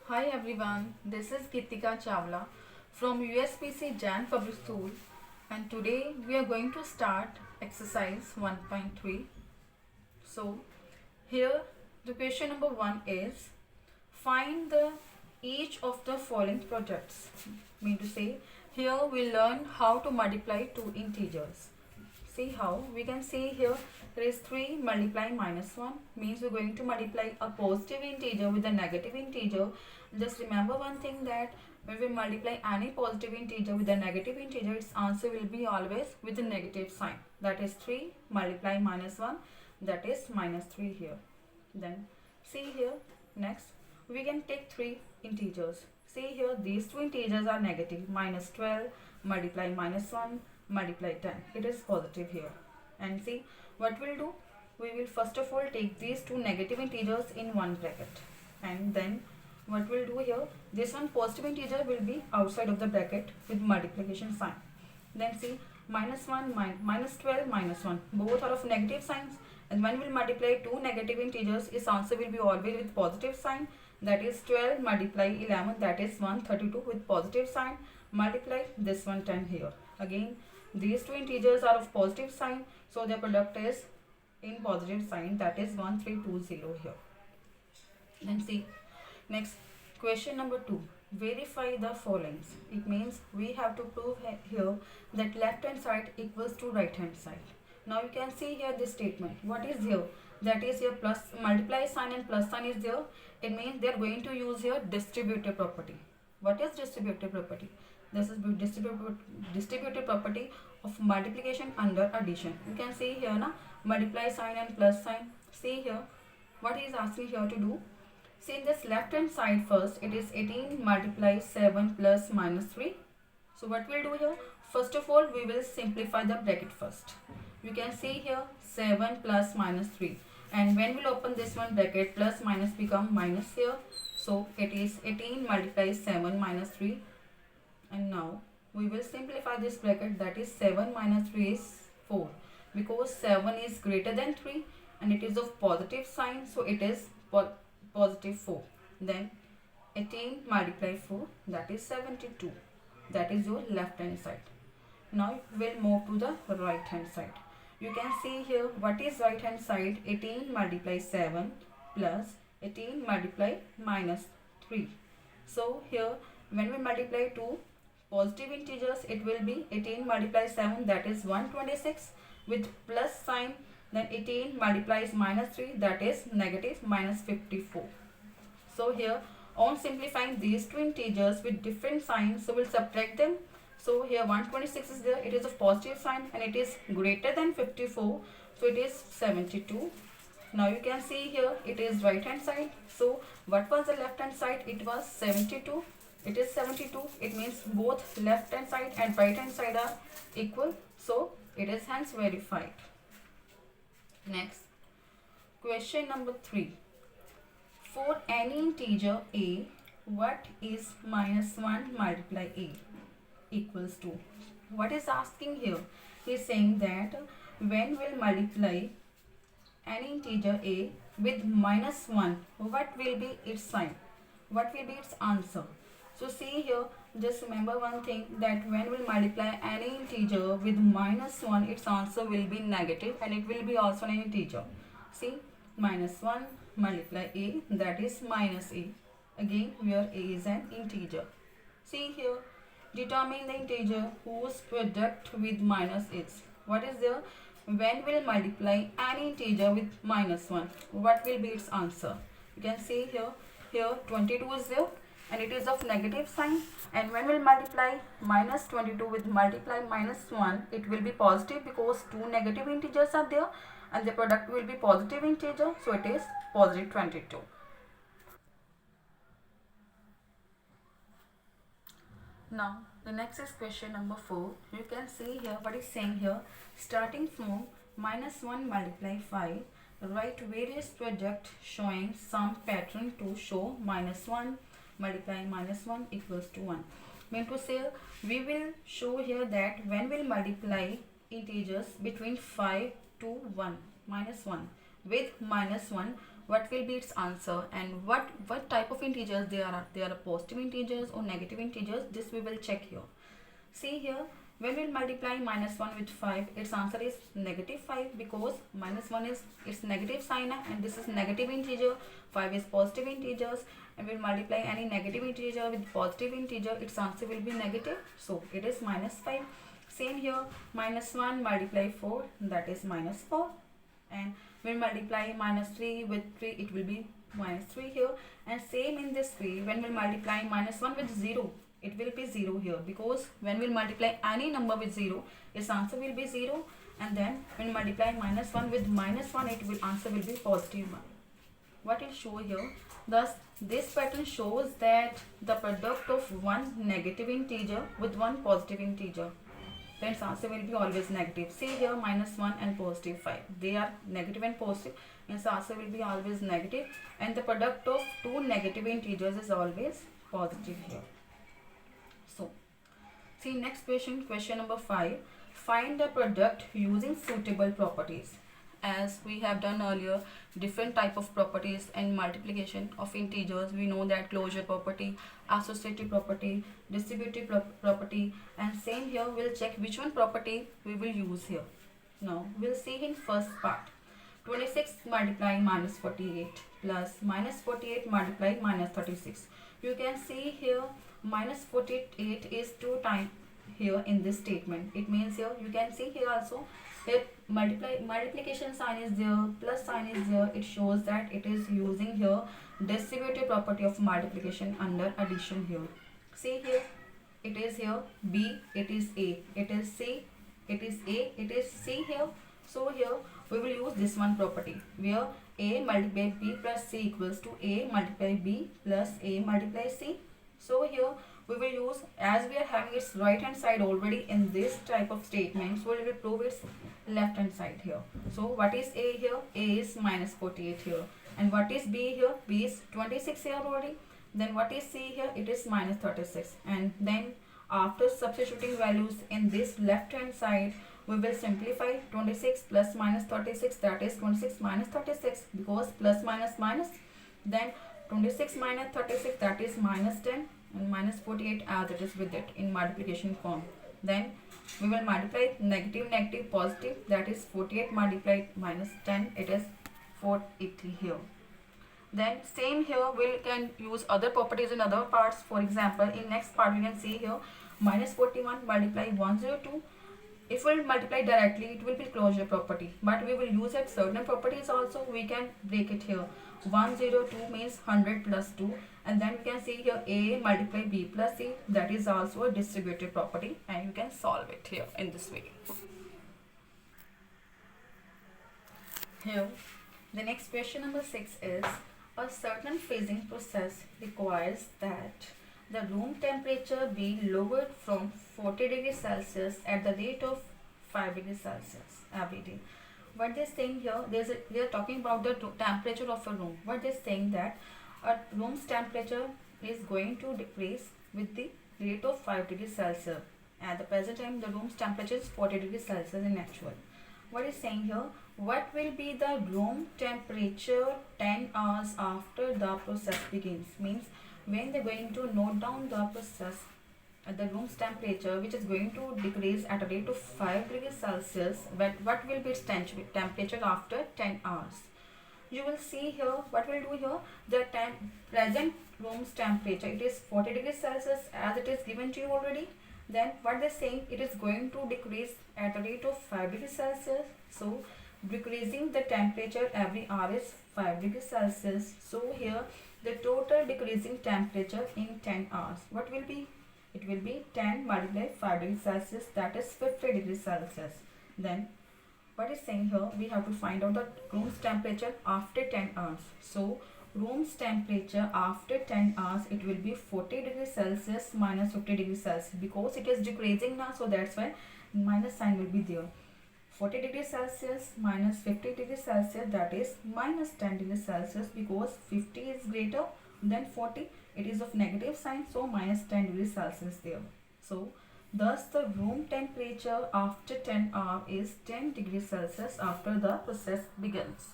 Hi everyone, this is Gitika Chawla from USPC Jan Public School, and today we are going to start exercise 1.3. So here the question number 1 is find the each of the following products. Mean to say here we learn how to multiply two integers. See how we can see here there is 3 multiplying minus 1 means we're going to multiply a positive integer with a negative integer. Just remember one thing that when we multiply any positive integer with a negative integer, its answer will be always with a negative sign. That is 3 multiplying minus 1, that is minus 3 here. Then see here next we can take 3 integers. See here these two integers are negative, minus 12 multiply minus 1 multiply 10. It is positive here. And see what we'll do, we will first of all take these two negative integers in one bracket, and then what we'll do here, this one positive integer will be outside of the bracket with multiplication sign. Then see minus 1 minus 12 minus 1 both are of negative signs, and when we'll multiply two negative integers, its answer will be always with positive sign. That is 12 multiply 11, that is 132 with positive sign, multiply this one 10 here. Again these two integers are of positive sign, so their product is in positive sign, that is 1320 here. Then see next question number 2, verify the followings. It means we have to prove here that left hand side equals to right hand side. Now you can see here this statement, what is here, that is here plus multiply sign and plus sign is there. It means they are going to use here distributive property. What is distributive property? This is distributive property of multiplication under addition. You can see here na multiply sign and plus sign. See here what he is asking here to do. See in this left hand side first, it is 18 multiply 7 plus minus 3. So what we'll do here, first of all we will simplify the bracket first. You can see here 7 plus minus 3, and when we'll open this one bracket, plus minus become minus here. So it is 18 multiply 7 minus 3, and now we will simplify this bracket, that is 7 minus 3 is 4, because 7 is greater than 3 and it is of positive sign, so it is positive 4. Then 18 multiply 4, that is 72. That is your left hand side. Now we'll move to the right hand side. You can see here what is right hand side, 18 multiply 7 plus 18 multiply minus 3. So here when we multiply two positive integers, it will be 18 multiply 7, that is 126 with plus sign. Then 18 multiplies minus 3, that is negative minus 54. So here on simplifying these two integers with different signs, so we'll subtract them. So here 126 is there, it is of positive sign and it is greater than 54, so it is 72. Now you can see here it is right hand side. So what was the left hand side? It was 72. It is 72. It means both left hand side and right hand side are equal, so it is hence verified. Next question number 3, for any integer a, what is minus 1 multiply a equals to? What is asking here? He is saying that when we'll multiply any integer a with minus 1, what will be its sign? What will be its answer? So see here, just remember one thing, that when we multiply any integer with minus 1, its answer will be negative and it will be also an integer. See minus 1 multiply a, that is minus a, again where a is an integer. See here, determine the integer whose product with minus is. What is there? When we'll multiply any integer with minus 1, what will be its answer? You can see here 22 is there and it is of negative sign, and when we'll multiply minus 22 with multiply minus 1, it will be positive because two negative integers are there and the product will be positive integer, so it is positive 22. Now the next is question number 4. You can see here what is saying here, starting from minus 1 multiply 5, write various product showing some pattern to show minus 1 multiply minus 1 equals to 1. Mean to say we will show here that when we'll multiply integers between 5 to 1 minus 1 with minus 1, what will be its answer, and what type of integers they are positive integers or negative integers. This we will check here. See here, when we multiply -1 with 5, its answer is -5, because -1 is its negative sign and this is negative integer, 5 is positive integers, and we'll multiply any negative integer with positive integer, its answer will be negative, so it is -5. Same here, -1 multiply 4, that is -4, and when multiply -3 with 3, it will be -3 here. And same in this way, when we multiply -1 with 0, it will be 0 here, because when we multiply any number with 0, its answer will be 0. And then when multiply -1 with -1, it will answer will be +1. What it show here, thus this pattern shows that the product of one negative integer with one positive integer, then its answer will be always negative. See here, -1 and +5, they are negative and positive, and its answer will be always negative, and the product of two negative integers is always positive here. So see next question, question number 5. Find the product using suitable properties. As we have done earlier, different type of properties and multiplication of integers. We know that closure property, associative property, distributive property, and same here we'll check which one property we will use here. Now we'll see in first part. 26 multiply -48 plus -48 multiply -36. You can see here -48 is 2 times here in this statement. It means here you can see here also, if multiplication sign is there, plus sign is there, it shows that it is using here distributive property of multiplication under addition here. See here, it is here B, it is A, it is C, it is A, it is C here. So here we will use this one property, where A multiply B plus C equals to A multiply B plus A multiply C. So here we will use, as we are having its right hand side already in this type of statement, so we will prove its left hand side here. So what is A here? A is -48 here. And what is B here? B is 26 here already. Then what is C here? It is -36. And then after substituting values in this left hand side, we will simplify 26 plus -36, that is 26 minus 36, because plus minus minus, then 26 minus 36, that is -10, and -48 as it is with it in multiplication form. Then we will multiply negative negative positive, that is 48 multiplied -10, it is 480 here. Then same here, we can use other properties in other parts. For example, in next part we can see here -41 multiply 102. If we multiply directly, it will be closure property, but we will use it certain properties also. We can break it here. 102 means 100 plus 2, and then we can see here A multiply B plus C, that is also a distributive property, and you can solve it here in this way. Here the next question number 6 is, a certain freezing process requires that the room temperature be lowered from 40 degrees Celsius at the rate of 5 degrees Celsius every day. What they're saying here, they are talking about the temperature of a room. What they're saying that a room's temperature is going to decrease with the rate of 5 degrees Celsius. At the present time, the room's temperature is 40 degrees Celsius in actual. What is saying here? What will be the room temperature 10 hours after the process begins? Means when they're going to note down the process at the room's temperature, which is going to decrease at a rate of 5 degrees Celsius, but what will be its temperature after 10 hours? You will see here, what we'll do here, the present room's temperature, it is 40 degrees Celsius as it is given to you already. Then what they're saying, it is going to decrease at a rate of 5 degrees Celsius. So decreasing the temperature every hour is 5 degrees Celsius. So here the total decreasing temperature in 10 hours, what will be? It will be 10 multiplied 5 degrees Celsius, that is 50 degrees Celsius. Then what is saying here, we have to find out the room's temperature after 10 hours. So room's temperature after 10 hours, it will be 40 degrees Celsius minus 50 degrees Celsius, because it is decreasing now, so that's why minus sign will be there. 40 degrees Celsius minus 50 degrees Celsius, that is minus 10 degrees Celsius, because 50 is greater than 40, it is of negative sign, so minus 10 degrees Celsius there. So thus the room temperature after 10 hours is 10 degrees Celsius after the process begins.